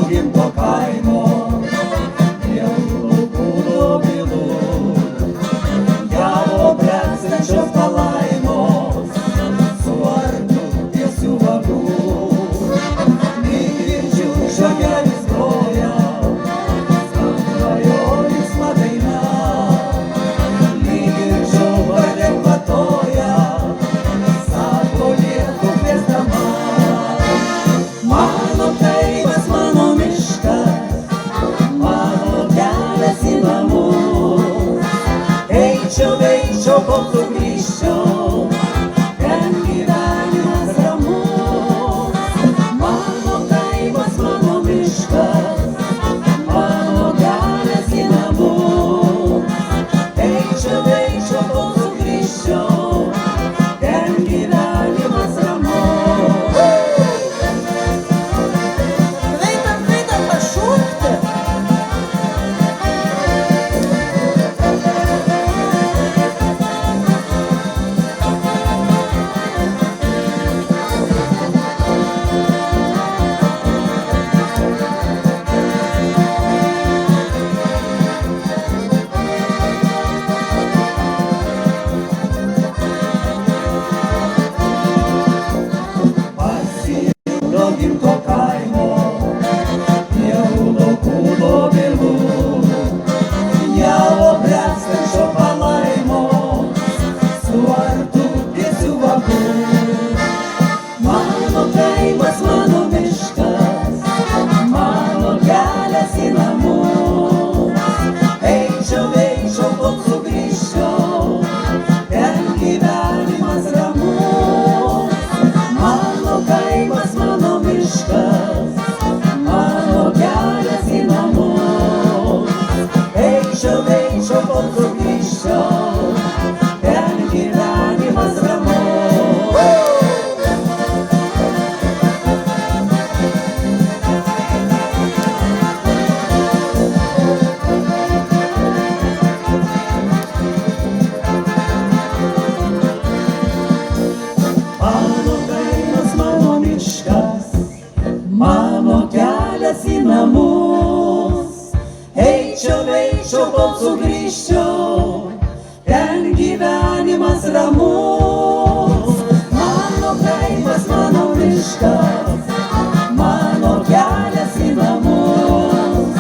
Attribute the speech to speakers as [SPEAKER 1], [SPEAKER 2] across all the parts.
[SPEAKER 1] gimto kaimo, jaunų laukų dobilų, javo bręstančios palaimos, suartų tiesių vagų, girdžiu žagelis groja, skamba jo linksma daina, lyg ir žiobarė kvatoja, sako lietų kviesdama. Mano kaimas, mano miškas, mano kelias į namus, eičiau, kol sugrįžčiau, ten gyvenimas ramus. Mano kaimas, mano miškas, mano kelias į namus, eičiau, kol sugrįžčiau, ten gyvenimas ramus.
[SPEAKER 2] Greitam pašokti.
[SPEAKER 1] Pasiilgau gimto kaimo, jaunų laukų dobilų, javo bręstančio palaimos, suartų tiesių vagų. Mano kaimas, mano miškas, mano kelias į namus, eičiau, kol sugrįžčiau, ten gyvenimas ramus. Mano kaimas, mano miškas, mano kelias į namus, eičiau, kol sugrįžčiau, ten gyvenimas ramus. Mano kaimas, mano miškas, mano kelias į namus, eičiau, kol sugrįžčiau, ten gyvenimas ramus. Mano kaimas, mano miškas, mano kelias į namus,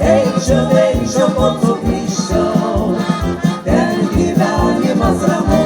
[SPEAKER 1] eičiau, kol sugrįžčiau, ten gyvenimas ramus.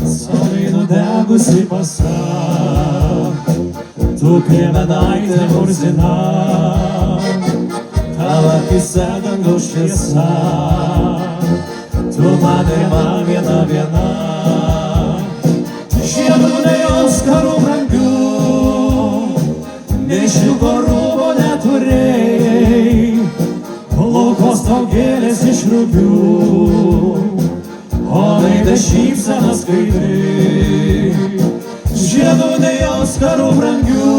[SPEAKER 3] Saulei nudegusi pasak, tu piemenaitė murzina, tavo akise dangaus šviesa, tu man ir man viena. Žiedų nei Oskarų brangių, nei šilko rūbo neturėjai, laukos tau gėlės iš rugių, o veidas šypsena skaidri. Žiedų nei Oskarų brangių,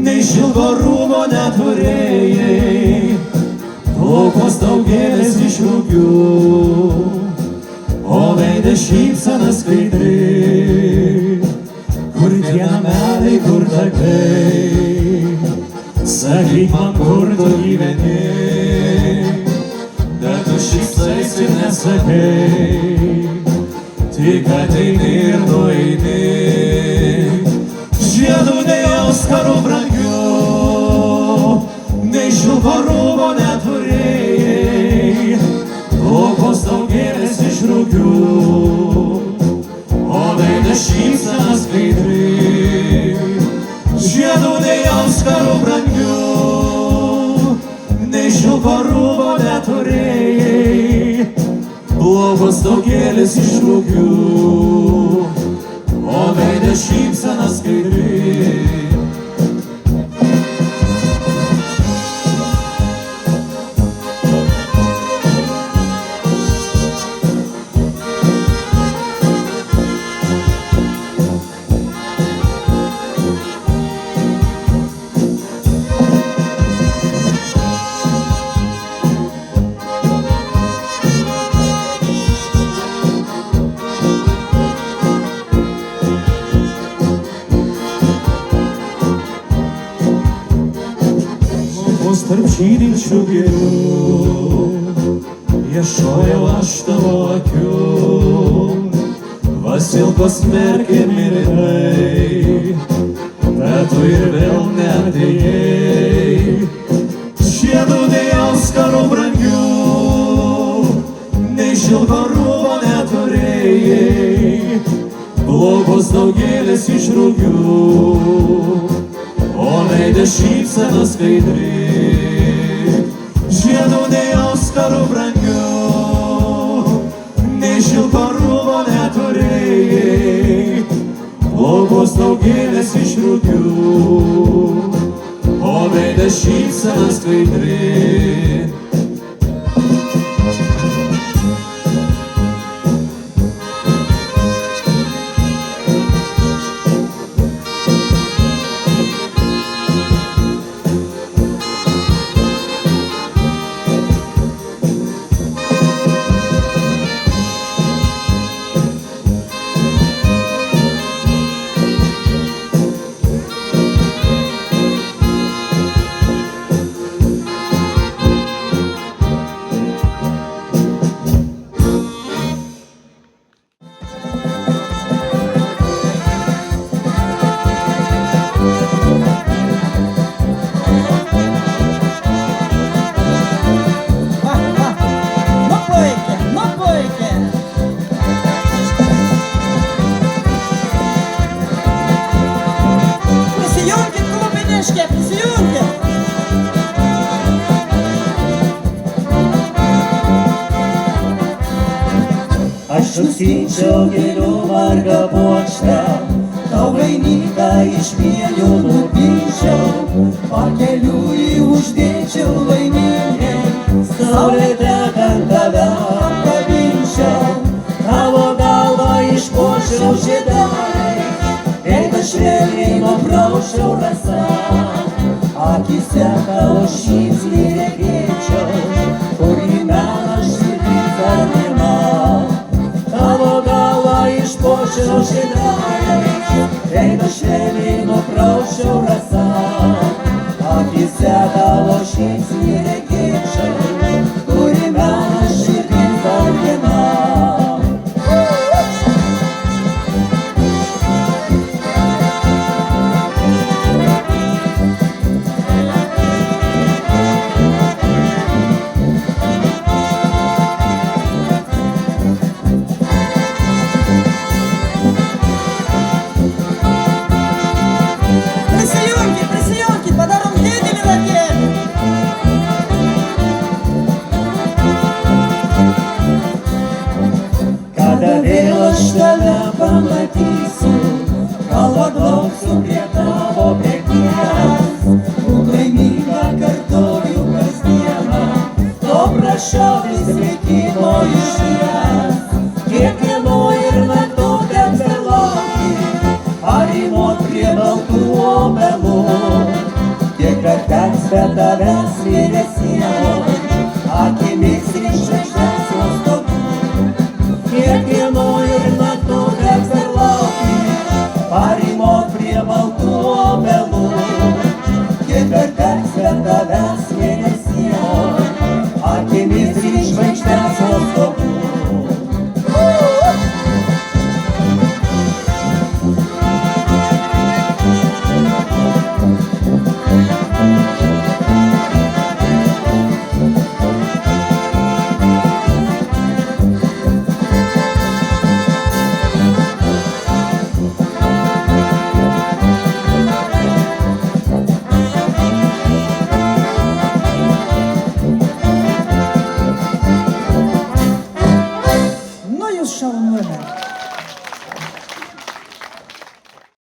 [SPEAKER 3] nei šilko rūbo neturėjai, laukos tau gėlės iš rugių, o veidas šypsena skaidri. Kur tie nameliai, kur takai, sakyk man, kur tu gyveni, bet tu šypsaisi ir nesakai, tik ateini ir nueini. Žiedų nei Oskarų brangių, nei šilko rūbo neturėjai, laukos tau gėlės iš rugių, o veidas šypsena skaidri. Žiedų nei Oskarų brangių, nei šilko šilko rūbo neturėjai, blogos daugelis iš rugių, o veidė šypsena skaidri. Tarp žydinčių gėlių ieškojau aš tavo akių, Vasilkos merkė mylimai, bet tu ir vėl neatėjai. Žiedų nei auskarų brangių, nei šilko rūbo neturėjai, blogos daugelis iš rugių, o veidė šypsena skaidri. Žiedų nei auskarų brangių, nei šilko rūbo neturėjai, blogos daugelis iš rugių, o veidė šypsena skaidri.
[SPEAKER 1] Aš nusiunčiau gėlių margą puokštę, tau vainiką iš pienių nupinčiau, pakeliui uždėčiau laimingai, saulė tekant tave apkabinčiau, tavo galvą išpuošiau žiedais, veidą švelniai nubraušiau rasa, akyse tavo šypsnį regėčiau, kurį mena širdis ar neman. Tavo galvą išpuošiau žiedais, veidą švelniai nubraušiau rasa, akyse tavo šypsnį regėčiau, kurį mena širdis ar neman. Pamatysiu, galvą glausiu prie tavo prekybės, laimingą kartoju kasdieną, to prašau vis sveikimo išties, kiekvieno ir nakto ten per laukį, parimot prie baltų obelų, kiek kartens be tavęs vyresniau, akimis išžvaigždės nuo stogų, kiekvieno ir nakto teks per laukį, parimot prie baltų obelų, kiek kartens be tavęs vyresniau, akimis išžvaigždės nuo stogų.
[SPEAKER 2] мене.